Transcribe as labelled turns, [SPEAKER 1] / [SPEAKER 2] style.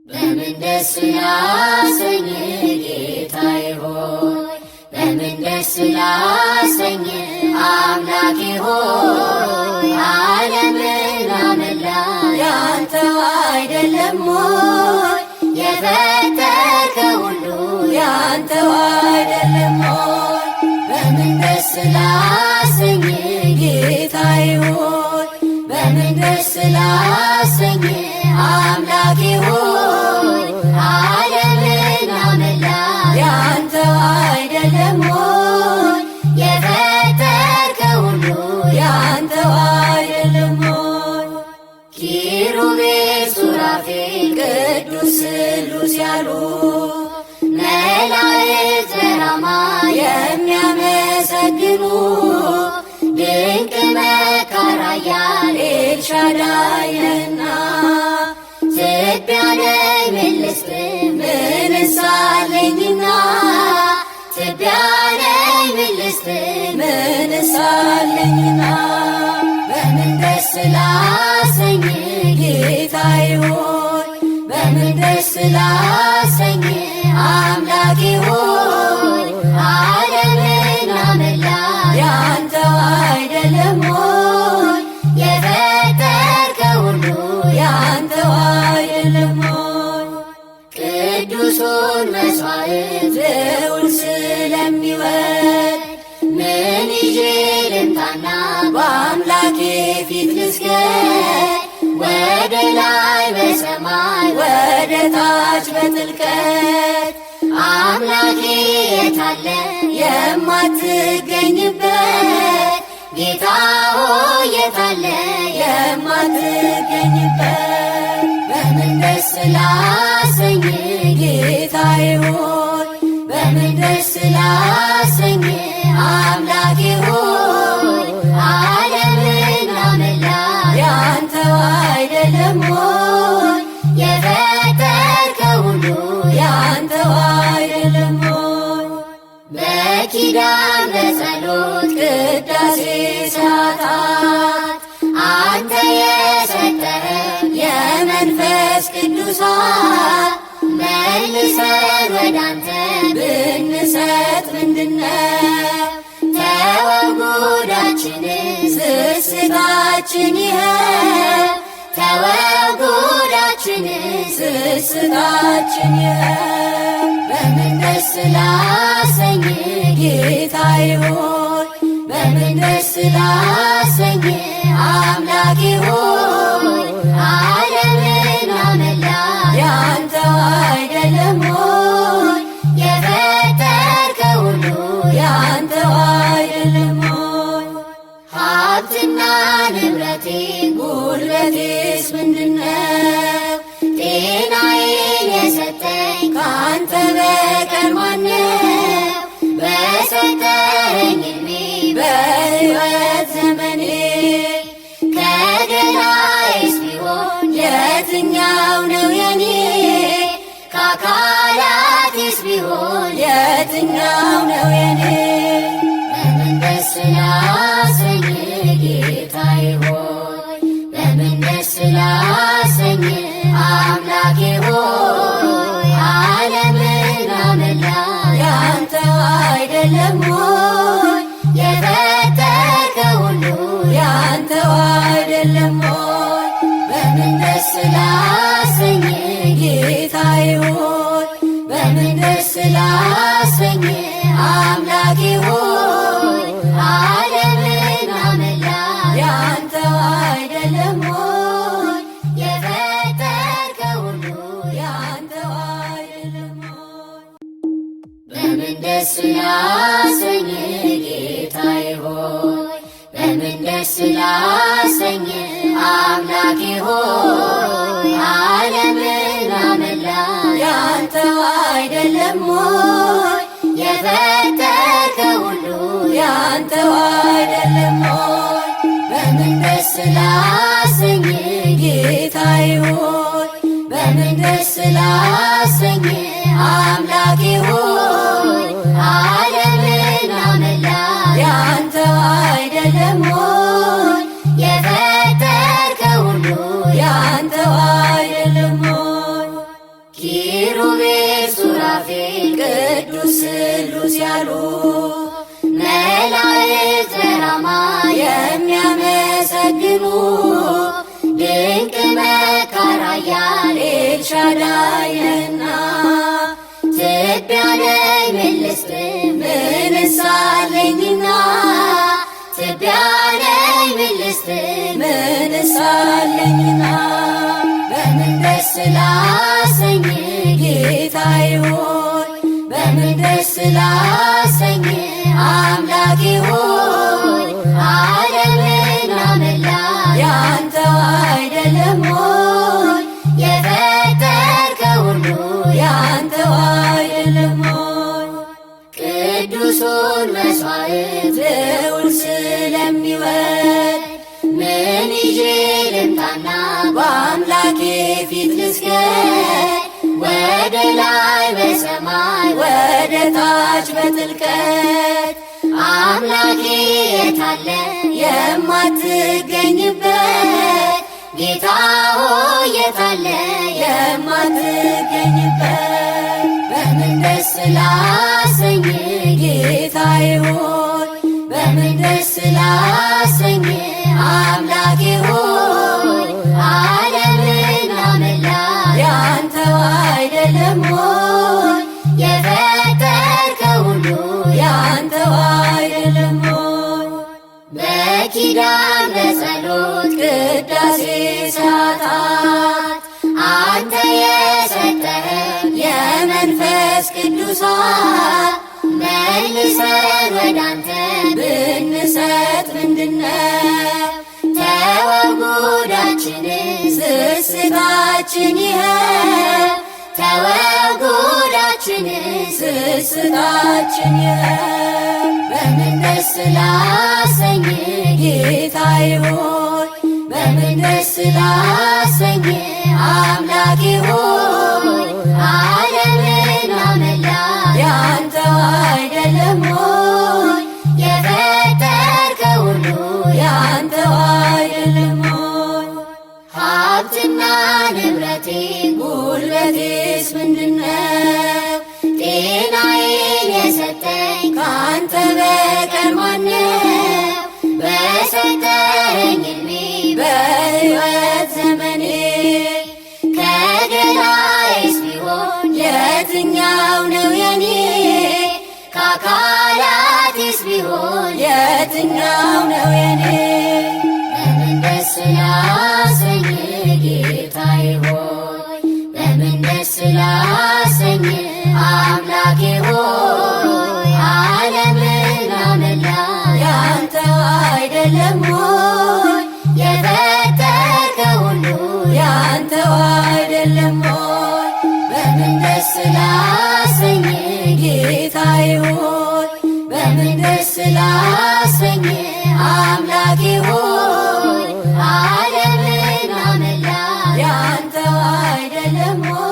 [SPEAKER 1] በምን ደስ ላሰኝ ጌታዬ ሆይ በምን ደስ ላሰኝ አምላኬ ሆይ ዓለምን አመላ ያንተው አይደለም ሆይ የፈጠርከው ሁሉ ያንተው አይደለም ሆይ በምን ደስ ላሰኝ ጌታዬ ሆይ በምን ደስ ላሰኝ አምላኬ ሆይ ዓለምን አመላ ያንተው አይደለም ሆይ የፈጠርከው ሁሉ ያንተው አይደለም ሆይ ኪሩቤል ሱራፌል ቅዱስ ስሉስ ያሉ መላእክት በራማ የሚያመሰግኑ ድንቅ መካር ኃያል ኤልሻዳይ ነህና ትቢያ ነኝ ምን ልስጥ ምንስ አለኝና ትቢያ ነኝ ምን ልስጥ ምንስ አለኝና በምን ደስ ላሰኝ ጌታዬ ሆይ በምን ደስ ላሰኝ አምላኬ ሆይ ዓለምን አመላ ያንተው አይደለም ሆይ የፈጠርከው ሁሉ ያንተው አይደለም ሆይ ቅዱሱን መሥዋዕት ልዑል ስለሚወድ ምን ይዤ ልምጣና በአምላኬ ፊት ልስገድ ወደ ላይ በሰማይ ወደ ታች በጥልቀት አምላኬ የታለ የማትገኝበት ጌታ ሆይ የታለ የማትገኝበት በምን ደስ ላሰኝ ጌታዬ ሆይ በምን ደስ ላሰኝ አምላኬ ሆይ ዓለምን አመላ ያንተው አይደለም ሆይ የፈጠርከው ሁሉ ያንተው አይደለም ሆይ በኪዳን በጸሎት ቅዳሴ ሰዓታት አንተ የሰጠኸን የመንፈስ ቅዱሳት መልሰን ወዳንተ ብንሰጥ ምንድነው ተወው ጉዳችንን ስስታችን ይኸው ተወው ጉዳችንን ስስታችን ይኸው በምን ደስ ላሰኝ ጌታዬ ሆይ በምን ደስ ላሰኝ አምላኬ ሆይ ዓለምን አመላ ያንተው አይደለም ሆይ የፈጠርከው ሁሉ ያንተው አይደለም ሆይ ሀብትና ንብረቴ ጉልበቴስ ምንድነው ጤናዬን የሰጠኝ ካንተ በቀር ማነው በሰጠኝ ዕድሜ በሕይወት ዘመኔ ከገላዬስ ቢሆን የትኛው ነው የኔ ከአካላቴስ ቢሆን የትኛው ነው የኔ በምን ደስ ላሰኝ ጌታዬ ሆይ በምን ደስ ላሰኝ አምላኬ ሆይ ዓለምን አመላ ያንተው አይደለም ሆይ የፈጠርከው ሁሉ ያንተው አይደለም ሆይ በምን ደስ ላሰኝ ጌታዬ ሆይ በምን ደስ ላሰኝ አምላኬ ሆይ ዓለምን አመላ ያንተው አይደለም ሆይ የፈጠርከው ሁሉ ያንተው አይደለም ሆይ በምን ደስ ላሰኝ ጌታዬ ሆይ በምን ደስ ላሰኝ አምላኬ ሆይ ዓለምን አመላ ያንተው አይደለም ሆይ የፈጠርከው ሁሉ ያንተው አይደለም ሆይ በምን ደስ ላሰኝ ጌታዬ ሆይ በምን ደስ ላሰኝ አምላኬ ሆይ ዓለምን አመላ ያንተው አይደለም ሆይ የፈጠርከው ሁሉ ያንተው አይደለም ሆይ ስሉስ ስሉስ ያሉ መላእክት በራማ የሚያመሰግኑ ድንቅ መካር ኃያል ኤልሻዳይ ነህና ትቢያ ነኝ ምን ልስጥ ምንስ አለኝና ትቢያ ነኝ ምን ልስጥ ምንስ አለኝና በምን ደስ ላሰኝ ጌታዬ ሆይ በምን ደስ ላሰኝ አምላኬ ሆይ ዓለምና መላ ያንተው አይደለም ሆይ የፈጠርከው ሁሉ ያንተው አይደለም ሆይ ቅዱሱን መሥዋዕት ልዑል ስለሚወድ ምን ይዤ ልምጣና በአምላኬ ፊት ልስገድ ወደ ላይ በሰማይ ወደ ታች በጥልቀት አምላኬ የታለ የማትገኝበት ጌታ ሆይ የታለ የማትገኝበት በምን ደስ ላሰኝ ጌታዬ ሆይ በምን ደስ ላሰኝ አምላኬ ሆይ ዓለምና መላ ያንተው አይደለም ሆይ የፈጠርከው ሁሉ ያንተው አይደለም ሆይ በኪዳን በጸሎት ቅዳሴ ሰዓታት አንተ የሰጠኸን የመንፈስ ቅዱሳት መልሰን ወዳንተ ብንሰጥ ምንድነው ተወው ጉዳችንን ስስታችን ይኸው ተወው ጉዳችንን ስስታችን ይኸው በምን ደስ ላሰኝ ጌታዬ ሆይ በምን ደስ ላሰኝ አምላኬ ሆይ ዓለምና መላ ያንተው አይደለም ሆይ የፈጠርከው ሁሉ ያንተው አይደለም ሆይ ሀብትና ንብረቴ ጉልበቴስ ምንድነው ጤናዬን የሰጠኝ ካንተ በቀር ማነው በሰጠኸኝ ዕድሜ በሕይወት ዘመኔ ከገላዬስ ቢሆን የትኛው ነው የኔ ከአካላቴስ ቢሆን የትኛው ነው የኔ በምን ደስ ላሰኝ ጌታዬ ሆይ በምን ደስ ላሰኝ አምላኬ ሆይ ዓለምና መላ ያንተው አይደለም ሆይ የፈጠርከው ሁሉ ያንተው አይደለም ሆይ በምን ደስ ላሰኝ ጌታዬ ሆይ በምን ደስ ላሰኝ አምላኬ ሆይ ዓለምና መላ ያንተው አይደለም ሆይ